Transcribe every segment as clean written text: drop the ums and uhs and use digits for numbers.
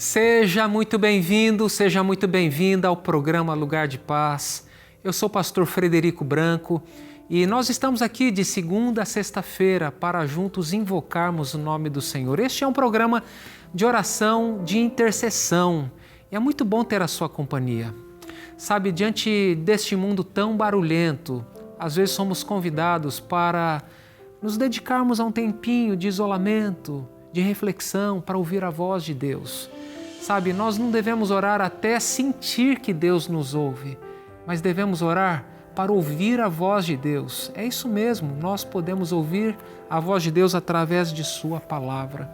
Seja muito bem-vindo, seja muito bem-vinda ao programa Lugar de Paz. Eu sou o pastor Frederico Branco e nós estamos aqui de segunda a sexta-feira para juntos invocarmos o nome do Senhor. Este é um programa de oração, de intercessão e é muito bom ter a sua companhia. Sabe, diante deste mundo tão barulhento, às vezes somos convidados para nos dedicarmos a um tempinho de isolamento, de reflexão, para ouvir a voz de Deus. Sabe, nós não devemos orar até sentir que Deus nos ouve, mas devemos orar para ouvir a voz de Deus. É isso mesmo, nós podemos ouvir a voz de Deus através de Sua palavra.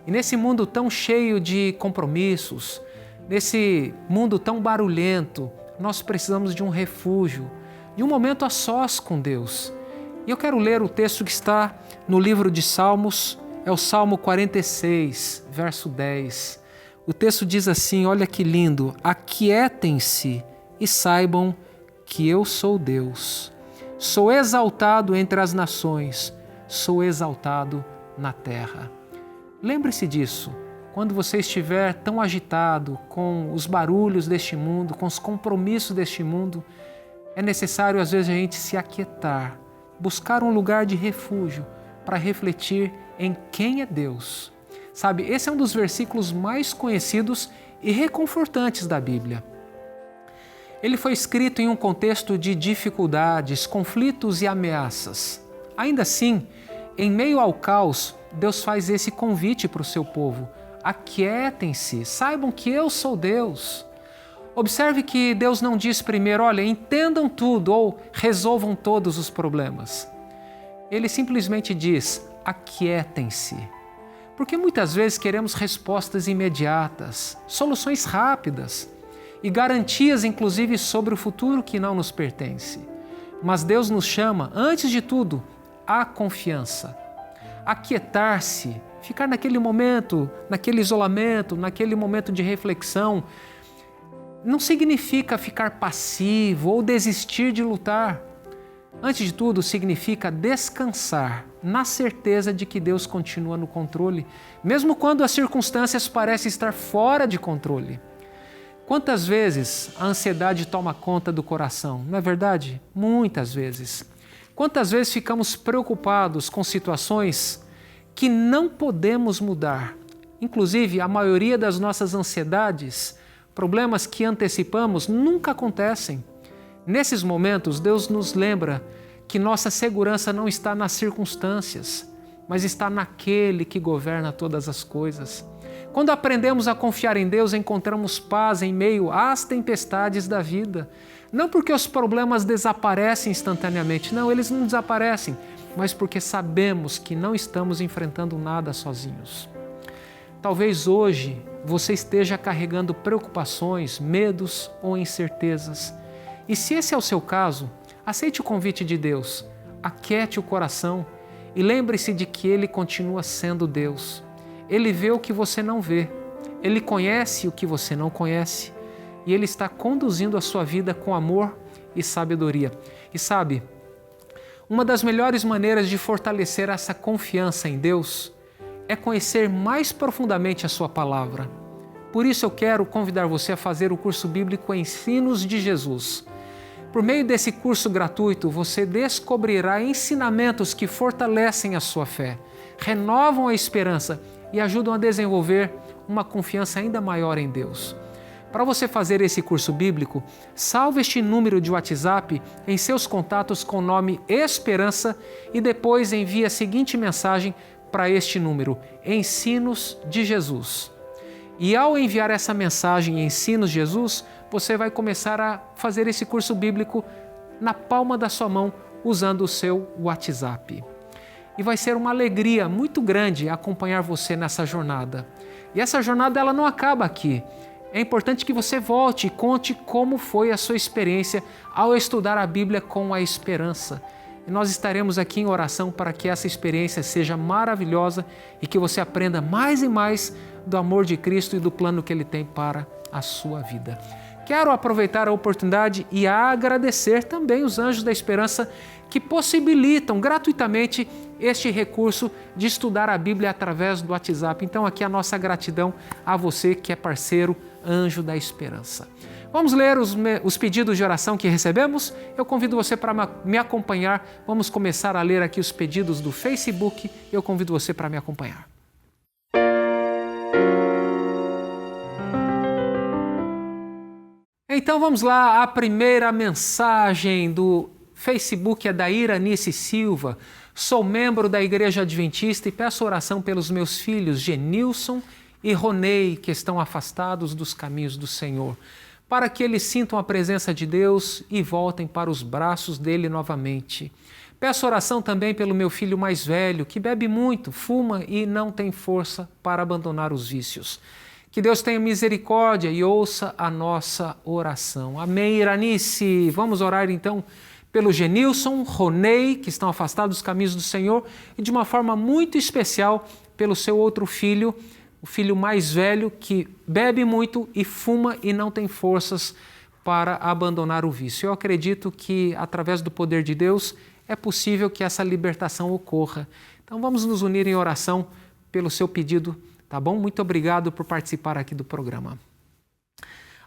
E nesse mundo tão cheio de compromissos, nesse mundo tão barulhento, nós precisamos de um refúgio, de um momento a sós com Deus. E eu quero ler o texto que está no livro de Salmos, é o Salmo 46, verso 10. O texto diz assim, olha que lindo: aquietem-se e saibam que eu sou Deus. Sou exaltado entre as nações, sou exaltado na terra. Lembre-se disso, quando você estiver tão agitado com os barulhos deste mundo, com os compromissos deste mundo, é necessário às vezes a gente se aquietar, buscar um lugar de refúgio para refletir em quem é Deus. Sabe, esse é um dos versículos mais conhecidos e reconfortantes da Bíblia. Ele foi escrito em um contexto de dificuldades, conflitos e ameaças. Ainda assim, em meio ao caos, Deus faz esse convite para o seu povo. Aquietem-se, saibam que eu sou Deus. Observe que Deus não diz primeiro, olha, entendam tudo ou resolvam todos os problemas. Ele simplesmente diz, aquietem-se. Porque muitas vezes queremos respostas imediatas, soluções rápidas e garantias inclusive sobre o futuro que não nos pertence. Mas Deus nos chama, antes de tudo, à confiança. Aquietar-se, ficar naquele momento, naquele isolamento, naquele momento de reflexão, não significa ficar passivo ou desistir de lutar. Antes de tudo, significa descansar na certeza de que Deus continua no controle, mesmo quando as circunstâncias parecem estar fora de controle. Quantas vezes a ansiedade toma conta do coração, não é verdade? Muitas vezes. Quantas vezes ficamos preocupados com situações que não podemos mudar? Inclusive, a maioria das nossas ansiedades, problemas que antecipamos, nunca acontecem. Nesses momentos, Deus nos lembra que nossa segurança não está nas circunstâncias, mas está naquele que governa todas as coisas. Quando aprendemos a confiar em Deus, encontramos paz em meio às tempestades da vida. Não porque os problemas desaparecem instantaneamente, não, eles não desaparecem, mas porque sabemos que não estamos enfrentando nada sozinhos. Talvez hoje você esteja carregando preocupações, medos ou incertezas. E se esse é o seu caso, aceite o convite de Deus, aquiete o coração e lembre-se de que Ele continua sendo Deus. Ele vê o que você não vê, Ele conhece o que você não conhece e Ele está conduzindo a sua vida com amor e sabedoria. E sabe, uma das melhores maneiras de fortalecer essa confiança em Deus é conhecer mais profundamente a sua palavra. Por isso eu quero convidar você a fazer o curso bíblico Ensinos de Jesus. Por meio desse curso gratuito, você descobrirá ensinamentos que fortalecem a sua fé, renovam a esperança e ajudam a desenvolver uma confiança ainda maior em Deus. Para você fazer esse curso bíblico, salve este número de WhatsApp em seus contatos com o nome Esperança e depois envie a seguinte mensagem para este número, Ensinos de Jesus. E ao enviar essa mensagem Ensinos de Jesus, você vai começar a fazer esse curso bíblico na palma da sua mão, usando o seu WhatsApp. E vai ser uma alegria muito grande acompanhar você nessa jornada. E essa jornada ela não acaba aqui. É importante que você volte e conte como foi a sua experiência ao estudar a Bíblia com a esperança. E nós estaremos aqui em oração para que essa experiência seja maravilhosa e que você aprenda mais e mais do amor de Cristo e do plano que Ele tem para a sua vida. quero aproveitar a oportunidade e agradecer também os Anjos da Esperança que possibilitam gratuitamente este recurso de estudar a Bíblia através do WhatsApp. Então aqui a nossa gratidão a você que é parceiro Anjo da Esperança. Vamos ler os pedidos de oração que recebemos? Eu convido você para me acompanhar. Vamos começar a ler aqui os pedidos do Facebook. Eu convido você para me acompanhar. Então vamos lá, a primeira mensagem do Facebook é da Iranice Silva. Sou membro da Igreja Adventista e peço oração pelos meus filhos Genilson e Ronei, que estão afastados dos caminhos do Senhor, para que eles sintam a presença de Deus e voltem para os braços dele novamente. Peço oração também pelo meu filho mais velho, que bebe muito, fuma e não tem força para abandonar os vícios. Que Deus tenha misericórdia e ouça a nossa oração. Amém, Iranice. Vamos orar então pelo Genilson, Ronei, que estão afastados dos caminhos do Senhor, e de uma forma muito especial pelo seu outro filho, o filho mais velho, que bebe muito e fuma e não tem forças para abandonar o vício. Eu acredito que, através do poder de Deus, é possível que essa libertação ocorra. Então vamos nos unir em oração pelo seu pedido, tá bom? Muito obrigado por participar aqui do programa.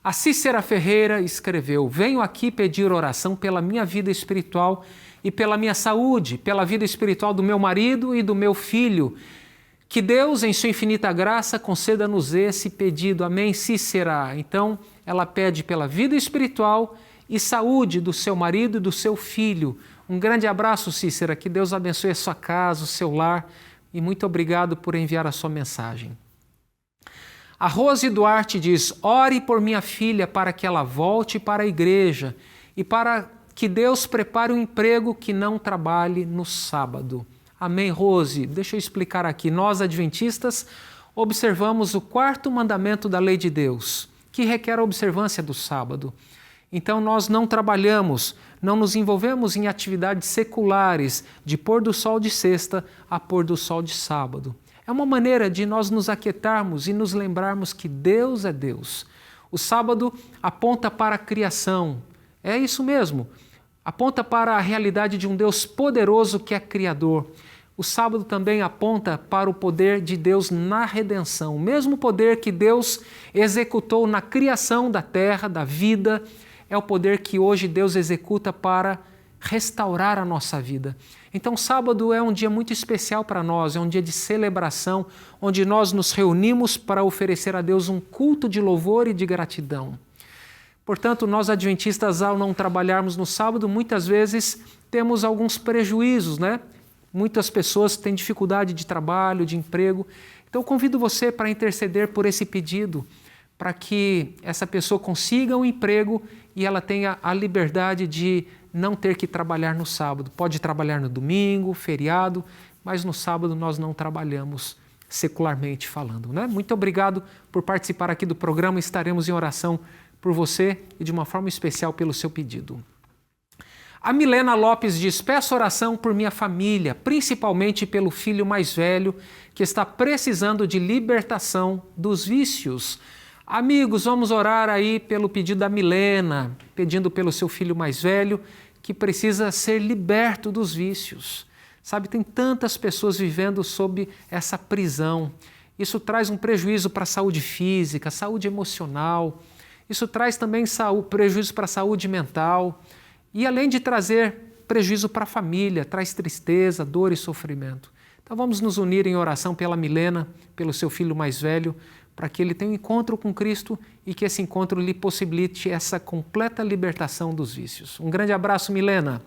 A Cícera Ferreira escreveu: venho aqui pedir oração pela minha vida espiritual e pela minha saúde, pela vida espiritual do meu marido e do meu filho. Que Deus, em sua infinita graça, conceda-nos esse pedido. Amém, Cícera? Então, ela pede pela vida espiritual e saúde do seu marido e do seu filho. Um grande abraço, Cícera. Que Deus abençoe a sua casa, o seu lar. E muito obrigado por enviar a sua mensagem. A Rose Duarte diz: ore por minha filha para que ela volte para a igreja e para que Deus prepare um emprego que não trabalhe no sábado. Amém, Rose? Deixa eu explicar aqui. Nós, adventistas, observamos o 4º mandamento da lei de Deus, que requer a observância do sábado. Então, nós não trabalhamos, não nos envolvemos em atividades seculares de pôr do sol de sexta a pôr do sol de sábado. É uma maneira de nós nos aquietarmos e nos lembrarmos que Deus é Deus. O sábado aponta para a criação. É isso mesmo. Aponta para a realidade de um Deus poderoso que é Criador. O sábado também aponta para o poder de Deus na redenção. O mesmo poder que Deus executou na criação da terra, da vida, é o poder que hoje Deus executa para restaurar a nossa vida. Então, sábado é um dia muito especial para nós, é um dia de celebração, onde nós nos reunimos para oferecer a Deus um culto de louvor e de gratidão. Portanto, nós adventistas, ao não trabalharmos no sábado, muitas vezes temos alguns prejuízos, né? Muitas pessoas têm dificuldade de trabalho, de emprego. Então, convido você para interceder por esse pedido, para que essa pessoa consiga um emprego e ela tenha a liberdade de não ter que trabalhar no sábado. Pode trabalhar no domingo, feriado, mas no sábado nós não trabalhamos, secularmente falando, né? Muito obrigado por participar aqui do programa. Estaremos em oração por você e de uma forma especial pelo seu pedido. A Milena Lopes diz: peço oração por minha família, principalmente pelo filho mais velho que está precisando de libertação dos vícios. Amigos, vamos orar aí pelo pedido da Milena, pedindo pelo seu filho mais velho que precisa ser liberto dos vícios. Sabe, tem tantas pessoas vivendo sob essa prisão. Isso traz um prejuízo para a saúde física, saúde emocional. Isso traz também prejuízo para a saúde mental. E além de trazer prejuízo para a família, traz tristeza, dor e sofrimento. Então vamos nos unir em oração pela Milena, pelo seu filho mais velho, para que ele tenha um encontro com Cristo e que esse encontro lhe possibilite essa completa libertação dos vícios. Um grande abraço, Milena.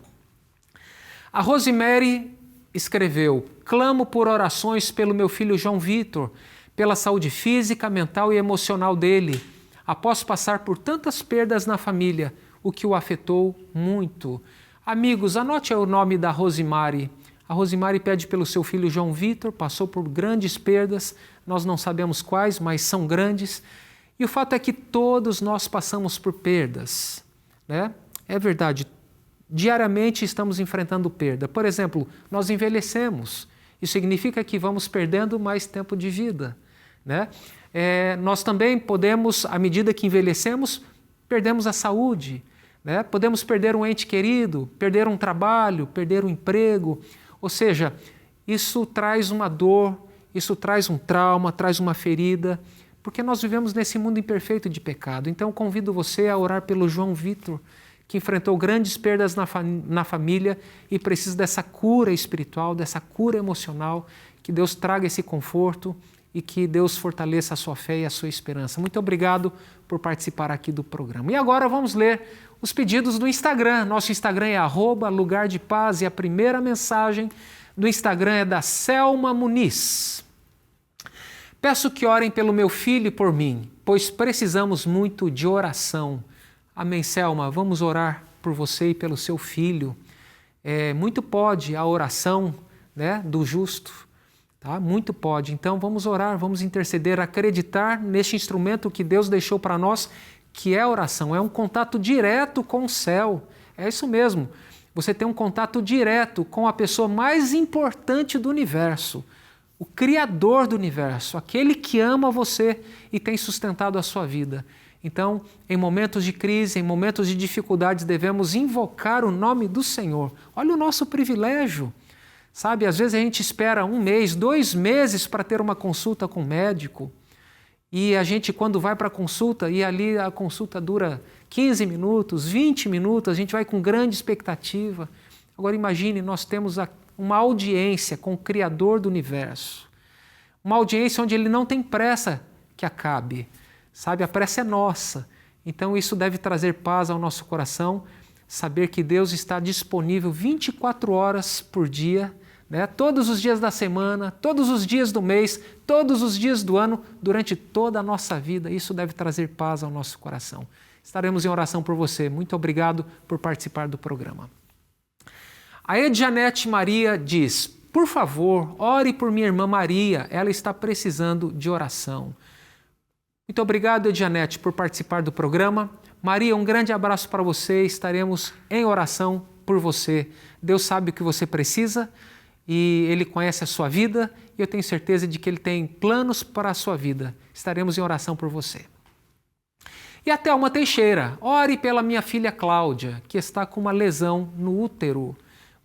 A Rosemary escreveu: clamo por orações pelo meu filho João Vitor, pela saúde física, mental e emocional dele, após passar por tantas perdas na família, o que o afetou muito. Amigos, anote o nome da Rosemary. A Rosemary pede pelo seu filho João Vitor, passou por grandes perdas, nós não sabemos quais, mas são grandes. E o fato é que todos nós passamos por perdas, né? É verdade, diariamente estamos enfrentando perda. Por exemplo, nós envelhecemos, isso significa que vamos perdendo mais tempo de vida, né? Nós também podemos, à medida que envelhecemos, perdemos a saúde, né? Podemos perder um ente querido, perder um trabalho, perder um emprego. Ou seja, isso traz uma dor, isso traz um trauma, traz uma ferida, porque nós vivemos nesse mundo imperfeito de pecado. Então, convido você a orar pelo João Vitor, que enfrentou grandes perdas na família e precisa dessa cura espiritual, dessa cura emocional, que Deus traga esse conforto e que Deus fortaleça a sua fé e a sua esperança. Muito obrigado por participar aqui do programa. E agora vamos ler os pedidos do Instagram. Nosso Instagram é @lugar-de-paz e a primeira mensagem do Instagram é da Selma Muniz. Peço que orem pelo meu filho e por mim, pois precisamos muito de oração. Amém, Selma. Vamos orar por você e pelo seu filho. Muito pode a oração, né, do justo, tá? Muito pode. Então vamos orar, vamos interceder, acreditar neste instrumento que Deus deixou para nós, que é a oração. É um contato direto com o céu. É isso mesmo. Você tem um contato direto com a pessoa mais importante do universo, o Criador do universo, aquele que ama você e tem sustentado a sua vida. Então, em momentos de crise, em momentos de dificuldades, devemos invocar o nome do Senhor. Olha o nosso privilégio. Sabe, às vezes a gente espera 1 mês, 2 meses para ter uma consulta com o médico. E a gente, quando vai para a consulta, e ali a consulta dura 15 minutos, 20 minutos, a gente vai com grande expectativa. Agora imagine, nós temos uma audiência com o Criador do universo. Uma audiência onde Ele não tem pressa que acabe. Sabe, a pressa é nossa. Então isso deve trazer paz ao nosso coração, saber que Deus está disponível 24 horas por dia, né? Todos os dias da semana, todos os dias do mês, todos os dias do ano, durante toda a nossa vida. Isso deve trazer paz ao nosso coração. Estaremos em oração por você. Muito obrigado por participar do programa. A Edjanete Maria diz: por favor, ore por minha irmã Maria, ela está precisando de oração. Muito obrigado, Edjanete, por participar do programa. Maria, um grande abraço para você. Estaremos em oração por você. Deus sabe o que você precisa e Ele conhece a sua vida e eu tenho certeza de que Ele tem planos para a sua vida. Estaremos em oração por você. E a Thelma Teixeira, ore pela minha filha Cláudia, que está com uma lesão no útero.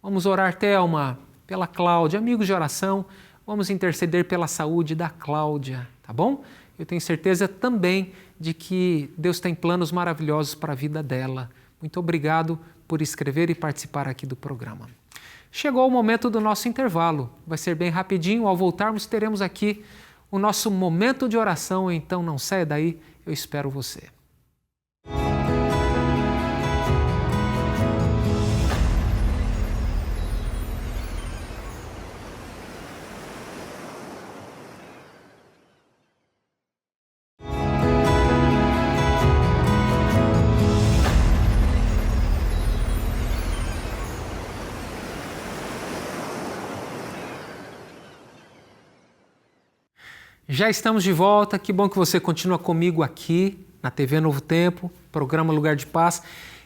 Vamos orar, Thelma, pela Cláudia. Amigos de oração, vamos interceder pela saúde da Cláudia, tá bom? Eu tenho certeza também de que Deus tem planos maravilhosos para a vida dela. Muito obrigado por escrever e participar aqui do programa. Chegou o momento do nosso intervalo. Vai ser bem rapidinho. Ao voltarmos, teremos aqui o nosso momento de oração. Então não saia daí, eu espero você. Já estamos de volta, que bom que você continua comigo aqui na TV Novo Tempo, programa Lugar de Paz.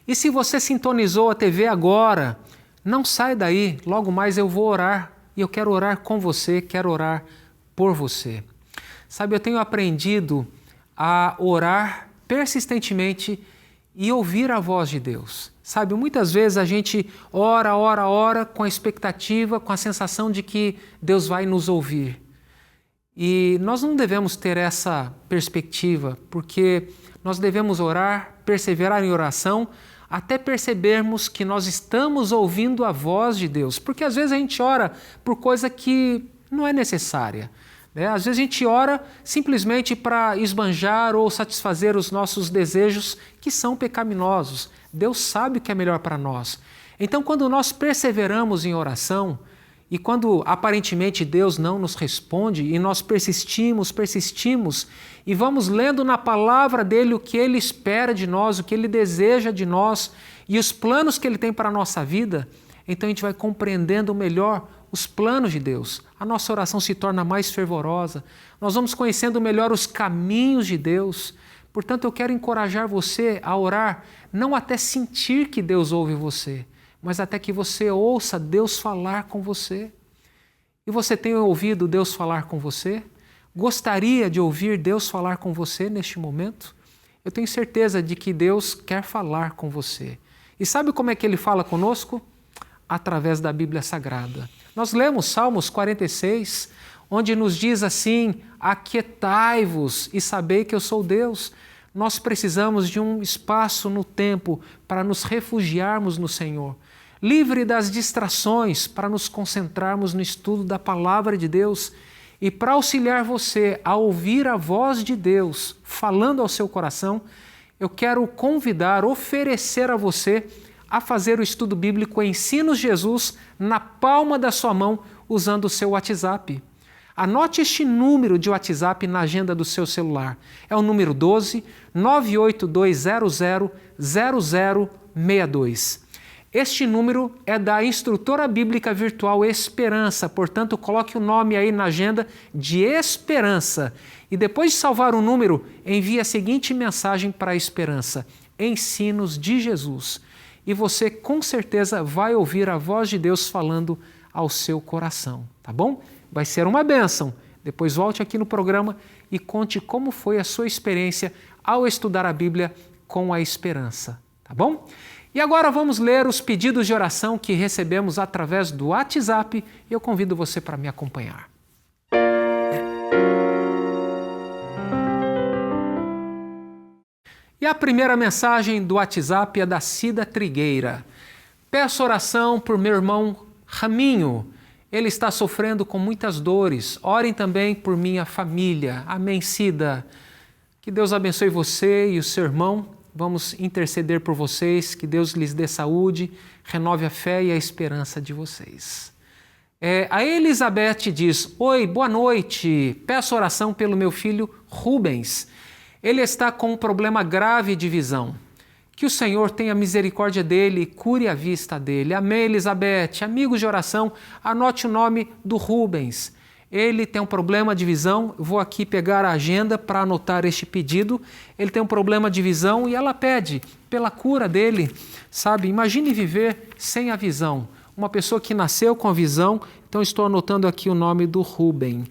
E se você sintonizou a TV agora, não sai daí, logo mais eu vou orar e eu quero orar com você, quero orar por você. Sabe, eu tenho aprendido a orar persistentemente e ouvir a voz de Deus. Sabe, muitas vezes a gente ora com a expectativa, com a sensação de que Deus vai nos ouvir. E nós não devemos ter essa perspectiva, porque nós devemos orar, perseverar em oração, até percebermos que nós estamos ouvindo a voz de Deus. Porque às vezes a gente ora por coisa que não é necessária, né? Às vezes a gente ora simplesmente para esbanjar ou satisfazer os nossos desejos que são pecaminosos. Deus sabe o que é melhor para nós. Então, quando nós perseveramos em oração, e quando aparentemente Deus não nos responde e nós persistimos e vamos lendo na palavra dele o que ele espera de nós, o que ele deseja de nós e os planos que ele tem para a nossa vida, então a gente vai compreendendo melhor os planos de Deus. A nossa oração se torna mais fervorosa, nós vamos conhecendo melhor os caminhos de Deus. Portanto, eu quero encorajar você a orar, não até sentir que Deus ouve você, mas até que você ouça Deus falar com você. E você tem ouvido Deus falar com você? Gostaria de ouvir Deus falar com você neste momento? Eu tenho certeza de que Deus quer falar com você. E sabe como é que Ele fala conosco? Através da Bíblia Sagrada. Nós lemos Salmos 46, onde nos diz assim: aquietai-vos e sabei que eu sou Deus. Nós precisamos de um espaço no tempo para nos refugiarmos no Senhor, livre das distrações, para nos concentrarmos no estudo da Palavra de Deus. E para auxiliar você a ouvir a voz de Deus falando ao seu coração, eu quero convidar, oferecer a você a fazer o estudo bíblico Ensinos Jesus na palma da sua mão, usando o seu WhatsApp. Anote este número de WhatsApp na agenda do seu celular. É o número 12 98200 0062. Este número é da instrutora bíblica virtual Esperança, portanto, coloque o nome aí na agenda de Esperança. E depois de salvar o número, envie a seguinte mensagem para a Esperança: Ensinos de Jesus. E você com certeza vai ouvir a voz de Deus falando ao seu coração, tá bom? Vai ser uma bênção. Depois volte aqui no programa e conte como foi a sua experiência ao estudar a Bíblia com a Esperança, tá bom? E agora vamos ler os pedidos de oração que recebemos através do WhatsApp e eu convido você para me acompanhar. E a primeira mensagem do WhatsApp é da Cida Trigueira. Peço oração por meu irmão Raminho. Ele está sofrendo com muitas dores. Orem também por minha família. Amém, Cida. Que Deus abençoe você e o seu irmão. Vamos interceder por vocês, que Deus lhes dê saúde, renove a fé e a esperança de vocês. A Elizabeth diz: Oi, boa noite, peço oração pelo meu filho Rubens. Ele está com um problema grave de visão. Que o Senhor tenha misericórdia dele e cure a vista dele. Amém, Elizabeth. Amigos de oração, anote o nome do Rubens. Ele tem um problema de visão, vou aqui pegar a agenda para anotar este pedido. Ele tem um problema de visão e ela pede pela cura dele, sabe? Imagine viver sem a visão. Uma pessoa que nasceu com a visão, então estou anotando aqui o nome do Rubem.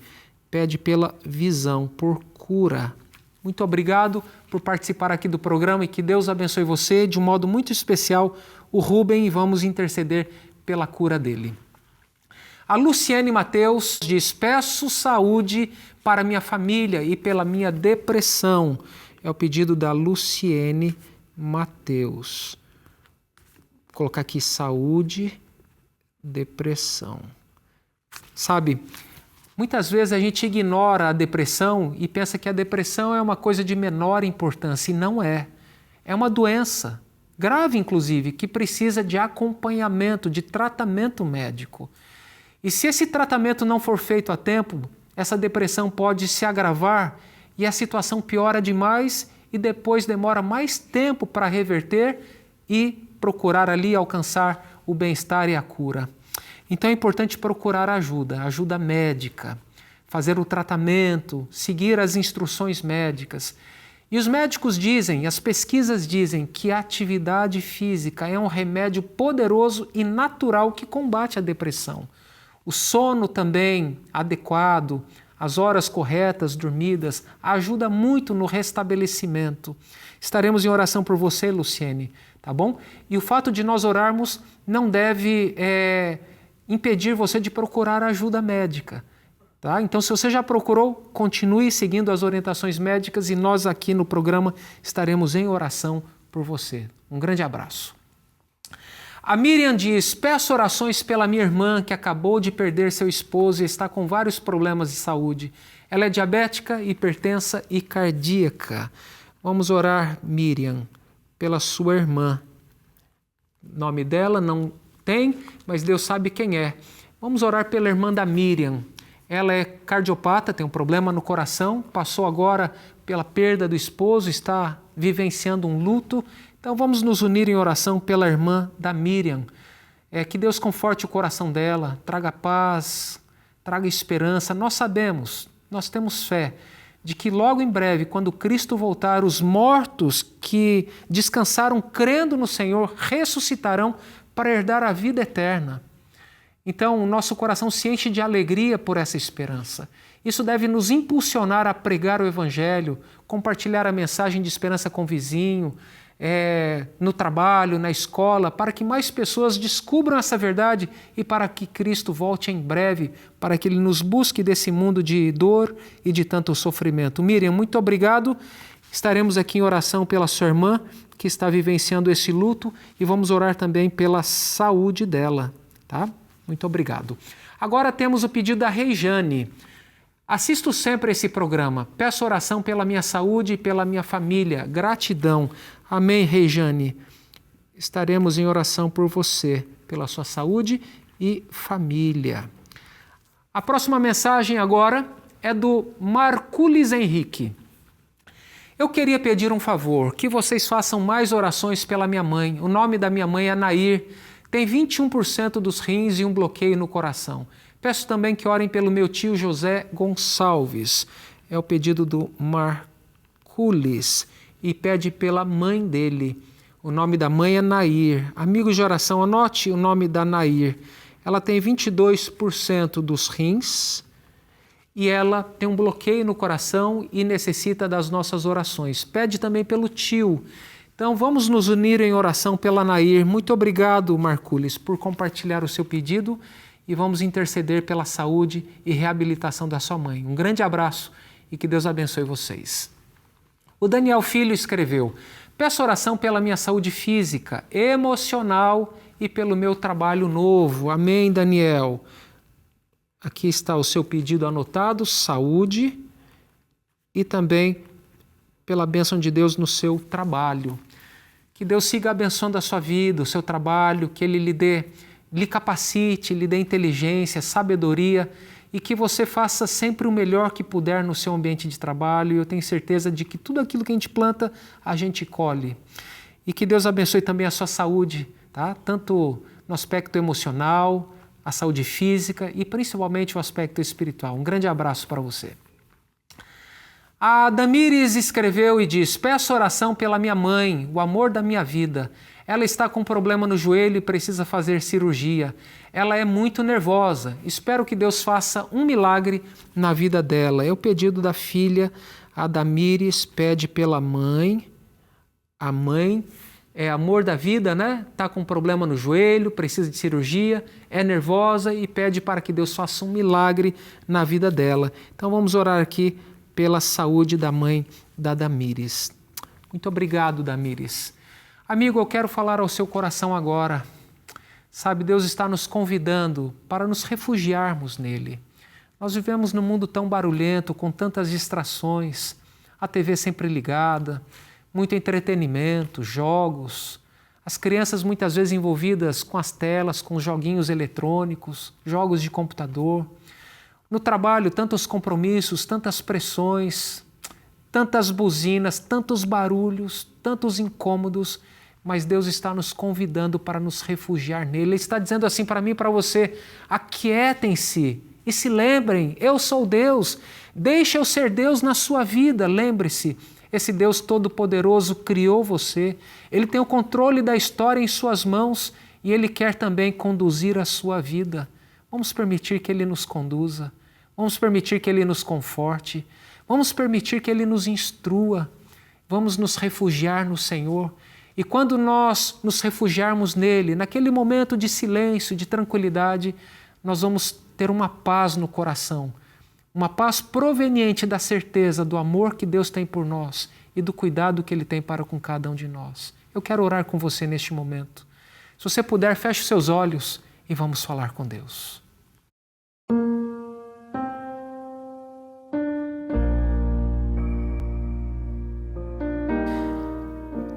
Pede pela visão, por cura. Muito obrigado por participar aqui do programa e que Deus abençoe você de um modo muito especial, o Rubem, e vamos interceder pela cura dele. A Luciene Mateus diz: peço saúde para minha família e pela minha depressão. É o pedido da Luciene Mateus. Vou colocar aqui saúde, depressão. Sabe, muitas vezes a gente ignora a depressão e pensa que a depressão é uma coisa de menor importância, e não é. É uma doença grave, inclusive, que precisa de acompanhamento, de tratamento médico. E se esse tratamento não for feito a tempo, essa depressão pode se agravar e a situação piora demais e depois demora mais tempo para reverter e procurar ali alcançar o bem-estar e a cura. Então é importante procurar ajuda médica, fazer o tratamento, seguir as instruções médicas. E os médicos dizem, as pesquisas dizem que a atividade física é um remédio poderoso e natural que combate a depressão. O sono também adequado, as horas corretas dormidas, ajuda muito no restabelecimento. Estaremos em oração por você, Luciene, tá bom? E o fato de nós orarmos não deve impedir você de procurar ajuda médica. Tá? Então, se você já procurou, continue seguindo as orientações médicas e nós aqui no programa estaremos em oração por você. Um grande abraço. A Miriam diz: peço orações pela minha irmã que acabou de perder seu esposo e está com vários problemas de saúde. Ela é diabética, hipertensa e cardíaca. Vamos orar, Miriam, pela sua irmã. O nome dela não tem, mas Deus sabe quem é. Vamos orar pela irmã da Miriam. Ela é cardiopata, tem um problema no coração, passou agora pela perda do esposo, está vivenciando um luto. Então vamos nos unir em oração pela irmã da Miriam. Que Deus conforte o coração dela, traga paz, traga esperança. Nós sabemos, nós temos fé de que logo em breve, quando Cristo voltar, os mortos que descansaram crendo no Senhor ressuscitarão para herdar a vida eterna. Então o nosso coração se enche de alegria por essa esperança. Isso deve nos impulsionar a pregar o Evangelho, compartilhar a mensagem de esperança com o vizinho, no trabalho, na escola, para que mais pessoas descubram essa verdade e para que Cristo volte em breve, para que Ele nos busque desse mundo de dor e de tanto sofrimento. Miriam, muito obrigado. Estaremos aqui em oração pela sua irmã, que está vivenciando esse luto, e vamos orar também pela saúde dela, tá? Muito obrigado. Agora temos o pedido da Reijane. Assisto sempre esse programa. Peço oração pela minha saúde e pela minha família. Gratidão. Amém, Reijane. Estaremos em oração por você, pela sua saúde e família. A próxima mensagem agora é do Marculis Henrique. Eu queria pedir um favor, que vocês façam mais orações pela minha mãe. O nome da minha mãe é Nair. Tem 21% dos rins e um bloqueio no coração. Peço também que orem pelo meu tio José Gonçalves. É o pedido do Marculis. E pede pela mãe dele. O nome da mãe é Nair. Amigos de oração, anote o nome da Nair. Ela tem 22% dos rins e ela tem um bloqueio no coração e necessita das nossas orações. Pede também pelo tio. Então vamos nos unir em oração pela Nair. Muito obrigado, Marculis, por compartilhar o seu pedido e vamos interceder pela saúde e reabilitação da sua mãe. Um grande abraço e que Deus abençoe vocês. O Daniel Filho escreveu: peço oração pela minha saúde física, emocional e pelo meu trabalho novo. Amém, Daniel. Aqui está o seu pedido anotado, saúde e também pela bênção de Deus no seu trabalho. Que Deus siga abençoando a sua vida, o seu trabalho, que Ele lhe capacite, lhe dê inteligência, sabedoria e que você faça sempre o melhor que puder no seu ambiente de trabalho. E eu tenho certeza de que tudo aquilo que a gente planta, a gente colhe. E que Deus abençoe também a sua saúde, tá? Tanto no aspecto emocional, a saúde física e principalmente o aspecto espiritual. Um grande abraço para você. A Damires escreveu e diz: peço oração pela minha mãe, o amor da minha vida. Ela está com problema no joelho e precisa fazer cirurgia. Ela é muito nervosa. Espero que Deus faça um milagre na vida dela. É o pedido da filha. A Damires pede pela mãe. A mãe é amor da vida, né? Está com problema no joelho, precisa de cirurgia, é nervosa e pede para que Deus faça um milagre na vida dela. Então vamos orar aqui pela saúde da mãe da Damires. Muito obrigado, Damires. Amigo, eu quero falar ao seu coração agora. Sabe, Deus está nos convidando para nos refugiarmos nele. Nós vivemos num mundo tão barulhento, com tantas distrações, a TV sempre ligada, muito entretenimento, jogos, as crianças muitas vezes envolvidas com as telas, com os joguinhos eletrônicos, jogos de computador. No trabalho, tantos compromissos, tantas pressões, tantas buzinas, tantos barulhos, tantos incômodos, mas Deus está nos convidando para nos refugiar nele. Ele está dizendo assim para mim e para você: aquietem-se e se lembrem, eu sou Deus, deixe eu ser Deus na sua vida. Lembre-se, esse Deus Todo-Poderoso criou você, Ele tem o controle da história em suas mãos e Ele quer também conduzir a sua vida. Vamos permitir que Ele nos conduza, vamos permitir que Ele nos conforte, vamos permitir que Ele nos instrua, vamos nos refugiar no Senhor. E quando nós nos refugiarmos nele, naquele momento de silêncio, de tranquilidade, nós vamos ter uma paz no coração, uma paz proveniente da certeza do amor que Deus tem por nós e do cuidado que Ele tem para com cada um de nós. Eu quero orar com você neste momento. Se você puder, feche os seus olhos e vamos falar com Deus.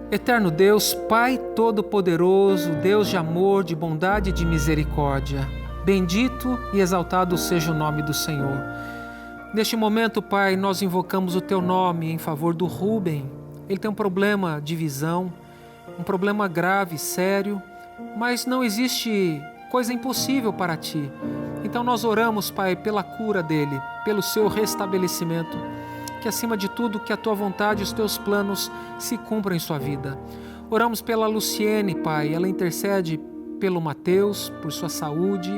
Eterno Deus, Pai Todo-Poderoso, Deus de amor, de bondade e de misericórdia, bendito e exaltado seja o nome do Senhor. Neste momento, Pai, nós invocamos o Teu nome em favor do Rubem. Ele tem um problema de visão, um problema grave, sério, mas não existe coisa impossível para Ti. Então nós oramos, Pai, pela cura dele, pelo seu restabelecimento. Que acima de tudo, que a Tua vontade e os Teus planos se cumpram em sua vida. Oramos pela Luciene, Pai, ela intercede pelo Mateus, por sua saúde,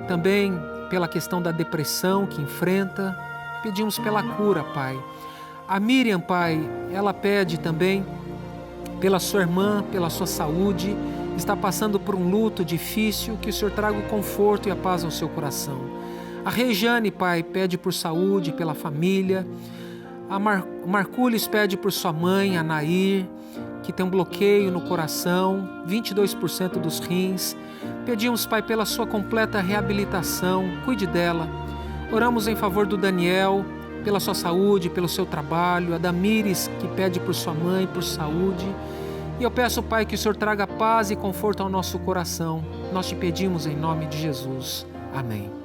também pela questão da depressão que enfrenta, pedimos pela cura, Pai. A Miriam, Pai, ela pede também pela sua irmã, pela sua saúde, está passando por um luto difícil, que o Senhor traga o conforto e a paz ao seu coração. A Rejane, Pai, pede por saúde, pela família. A Marculis pede por sua mãe, a Nair, que tem um bloqueio no coração, 22% dos rins. Pedimos, Pai, pela sua completa reabilitação, cuide dela. Oramos em favor do Daniel, pela sua saúde, pelo seu trabalho. A Damires, que pede por sua mãe, por saúde. E eu peço, Pai, que o Senhor traga paz e conforto ao nosso coração. Nós te pedimos em nome de Jesus. Amém.